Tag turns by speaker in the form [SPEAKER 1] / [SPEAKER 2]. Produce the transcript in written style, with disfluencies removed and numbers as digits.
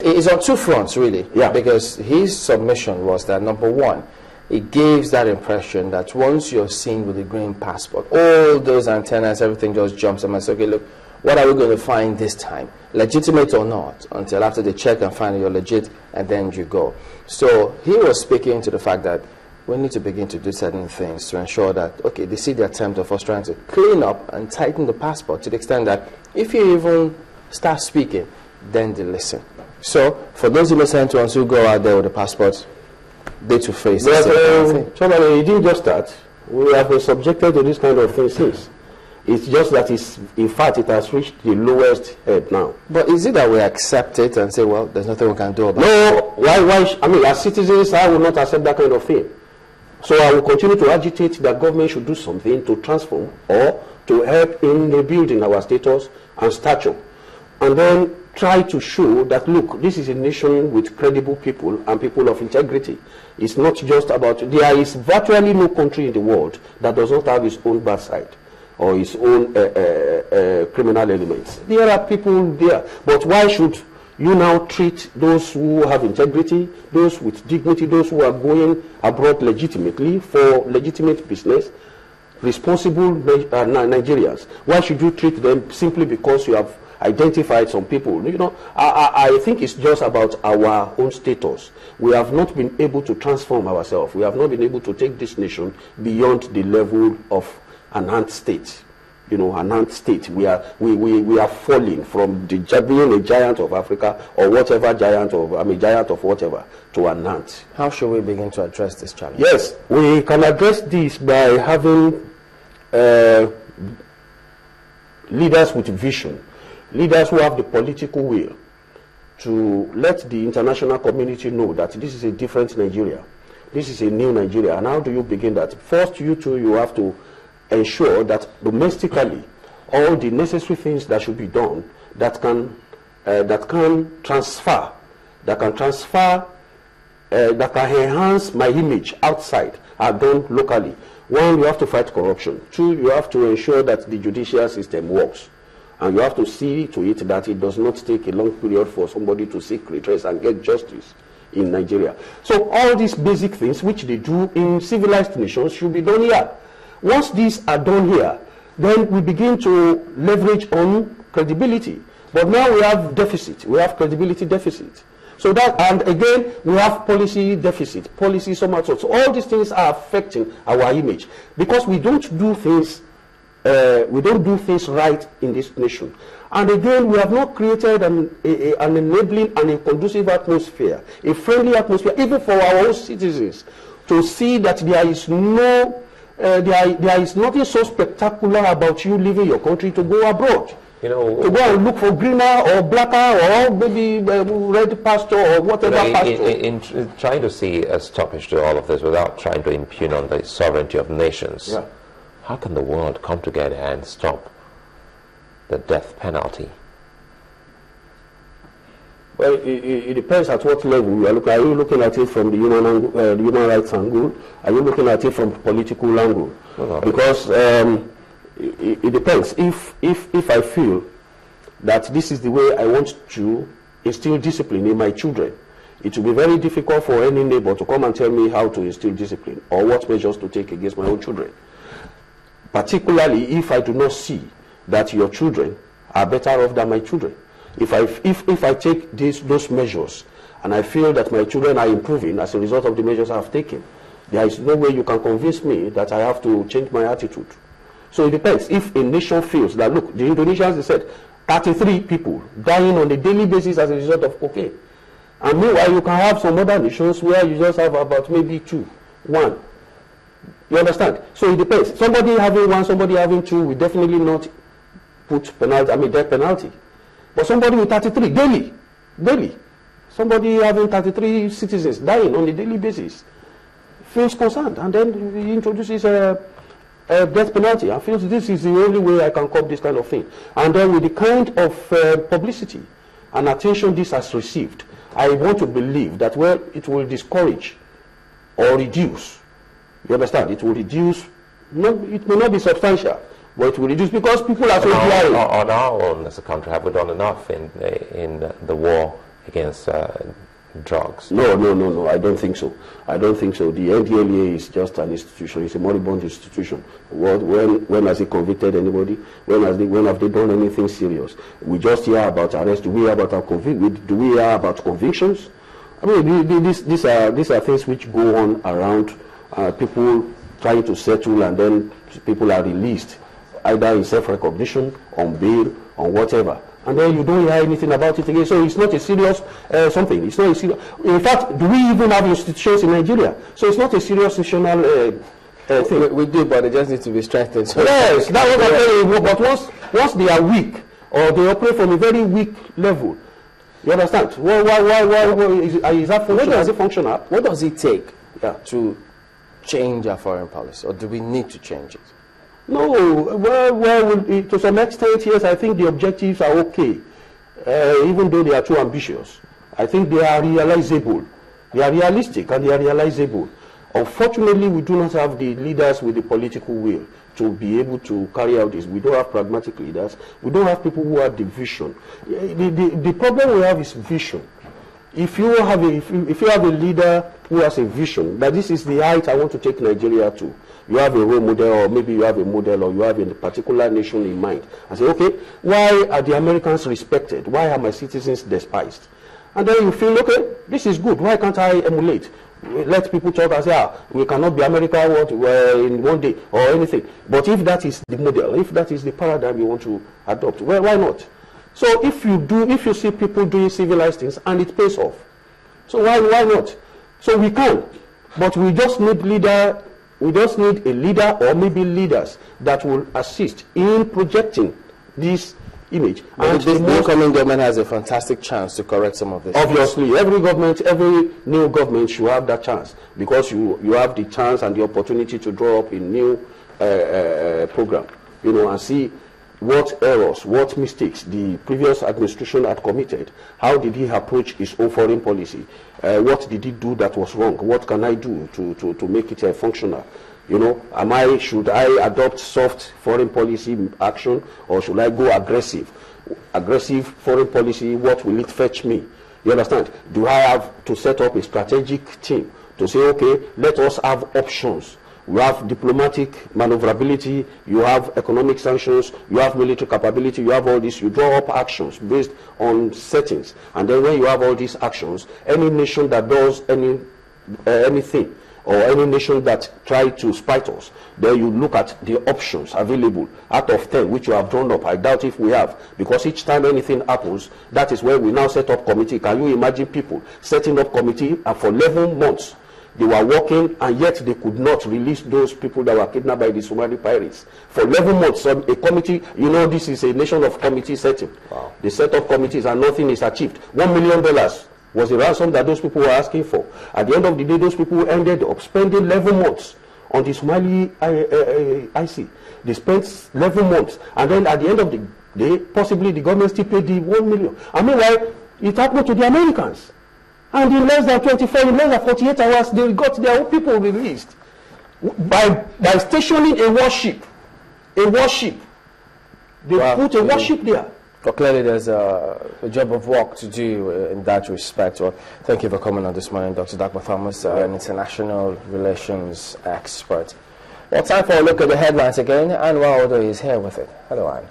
[SPEAKER 1] It's on two fronts, really.
[SPEAKER 2] Yeah.
[SPEAKER 1] Because his submission was that, number one, it gives that impression that once you're seen with a green passport, all those antennas, everything just jumps and says, okay, look, what are we going to find this time? Legitimate or not? Until after they check and find you're legit, and then you go. So he was speaking to the fact that we need to begin to do certain things to ensure that, okay, they see the attempt of us trying to clean up and tighten the passport to the extent that if you even start speaking, then they listen. So, for those innocent ones who go out there with the passports, they to face
[SPEAKER 2] somebody, it didn't just start. We have been subjected to this kind of thing since. It's just that in fact, it has reached the lowest head now.
[SPEAKER 1] But is it that we accept it and say, well, there's nothing we can do about it?
[SPEAKER 2] No, why? I mean, as citizens, I will not accept that kind of thing. So I will continue to agitate that government should do something to transform or to help in rebuilding our status and stature. And then try to show that, look, this is a nation with credible people and people of integrity. It's not just about, there is virtually no country in the world that does not have its own bad side or its own criminal elements. There are people there. But why should you now treat those who have integrity, those with dignity, those who are going abroad legitimately for legitimate business, responsible Nigerians? Why should you treat them simply because you have identified some people? You know, I think it's just about our own status. We have not been able to transform ourselves. We have not been able to take this nation beyond the level of an ant state. You know, an ant state. We are falling from being a giant of Africa or whatever giant of whatever to an ant.
[SPEAKER 1] How should we begin to address this challenge?
[SPEAKER 2] Yes, we can address this by having leaders with vision. Leaders who have the political will to let the international community know that this is a different Nigeria. This is a new Nigeria. And how do you begin that? First, you have to ensure that domestically all the necessary things that should be done that can enhance my image outside are done locally. One, you have to fight corruption. Two, you have to ensure that the judicial system works. And you have to see to it that it does not take a long period for somebody to seek redress and get justice in Nigeria. So all these basic things which they do in civilized nations should be done here. Once these are done here, then we begin to leverage on credibility. But now we have deficit. We have credibility deficit. So that, and again, we have policy deficit, policy so much. So all these things are affecting our image because we don't do things right in this nation. And again, we have not created an enabling and a conducive atmosphere, a friendly atmosphere, even for our own citizens, to see that there is no, there is nothing so spectacular about you leaving your country to go abroad. You know, to go and look for greener or blacker or maybe red pasture or whatever pasture.
[SPEAKER 3] In trying to see a stoppage to all of this without trying to impugn on the sovereignty of nations,
[SPEAKER 2] yeah.
[SPEAKER 3] How can the world come together and stop the death penalty?
[SPEAKER 2] Well, it depends at what level you are looking. Are you looking at it from the human rights angle? Are you looking at it from political angle?
[SPEAKER 3] No.
[SPEAKER 2] Because it depends. If I feel that this is the way I want to instill discipline in my children, it will be very difficult for any neighbor to come and tell me how to instill discipline or what measures to take against my own children. Particularly if I do not see that your children are better off than my children. If I take those measures and I feel that my children are improving as a result of the measures I have taken, there is no way you can convince me that I have to change my attitude. So it depends. If a nation feels that, look, the Indonesians, they said 33 people dying on a daily basis as a result of cocaine. And meanwhile, you can have some other nations where you just have about maybe 2, 1. You understand? So it depends. Somebody having 1, somebody having 2 will definitely not put penalty, death penalty. But somebody with 33 daily, somebody having 33 citizens dying on a daily basis feels concerned, and then he introduces a death penalty and feels this is the only way I can cope this kind of thing. And then with the kind of publicity and attention this has received, I want to believe that, well, it will discourage or reduce. You understand? It will reduce. No, it may not be substantial, but it will reduce because people are so blind.
[SPEAKER 3] On our own as a country, have we done enough in the war against drugs?
[SPEAKER 2] No. I don't think so. I don't think so. The NDLEA is just an institution. It's a moribund institution. When has it convicted anybody? When have they done anything serious? We just hear about arrests. Do we hear about do we hear about convictions? I mean, these are things which go on around. People trying to settle, and then people are released, either in self-recognition, on bail, on whatever. And then you don't hear anything about it again. So it's not a serious something. It's not a serious. In fact, do we even have institutions in Nigeria? So it's not a serious institutional thing.
[SPEAKER 1] We do, but they just need to be strengthened. So
[SPEAKER 2] yes, that's what I'm telling you. But once they are weak, or they operate from a very weak level, you understand? Why is that functional? Does it functional?
[SPEAKER 1] What does it take to change our foreign policy, or do we need to change it?
[SPEAKER 2] No, well, to some extent, yes, I think the objectives are okay, even though they are too ambitious. I think they are realizable. They are realistic and they are realizable. Unfortunately, we do not have the leaders with the political will to be able to carry out this. We don't have pragmatic leaders. We don't have people who have the vision. The problem we have is vision. If you have a leader who has a vision that this is the height I want to take Nigeria to, you have a role model, or maybe you have a model, or you have a particular nation in mind, and say, okay, why are the Americans respected? Why are my citizens despised? And then you feel, okay, this is good. Why can't I emulate? Let people talk and say, we cannot be America in one day or anything. But if that is the model, if that is the paradigm you want to adopt, well, why not? So if you see people doing civilized things and it pays off, so why not? So we can, but we just need a leader or maybe leaders that will assist in projecting this image.
[SPEAKER 1] And this incoming government has a fantastic chance to correct some of this.
[SPEAKER 2] Obviously, every new government should have that chance, because you have the chance and the opportunity to draw up a new program, and see what errors, what mistakes the previous administration had committed. How did he approach his own foreign policy? What did he do that was wrong? What can I do to make it functional? Should I adopt soft foreign policy action, or should I go aggressive? Aggressive foreign policy, what will it fetch me? You understand? Do I have to set up a strategic team to say, okay, let us have options? You have diplomatic maneuverability, you have economic sanctions, you have military capability, you have all this. You draw up actions based on settings. And then when you have all these actions, any nation that does anything, or any nation that try to spite us, then you look at the options available out of 10, which you have drawn up. I doubt if we have, because each time anything happens, that is where we now set up committee. Can you imagine people setting up committee, and for 11 months, they were working, and yet they could not release those people that were kidnapped by the Somali pirates. For 11 months, a committee, this is a nation of committee setting. Wow. They set up committees and nothing is achieved. $1 million was the ransom that those people were asking for. At the end of the day, those people ended up spending 11 months on the Somali IC. They spent 11 months, and then at the end of the day, possibly the government still paid the 1 million. And meanwhile, it happened to the Americans. And in less than 48 hours, they got their own people released by stationing a warship. They put a warship there.
[SPEAKER 1] Well, clearly there's a job of work to do in that respect. Well, thank you for coming on this morning, Dr. Dagba Thomas, an international relations expert. Well, time for a look at the headlines again. Anwar Odo is here with it. Hello, Anne.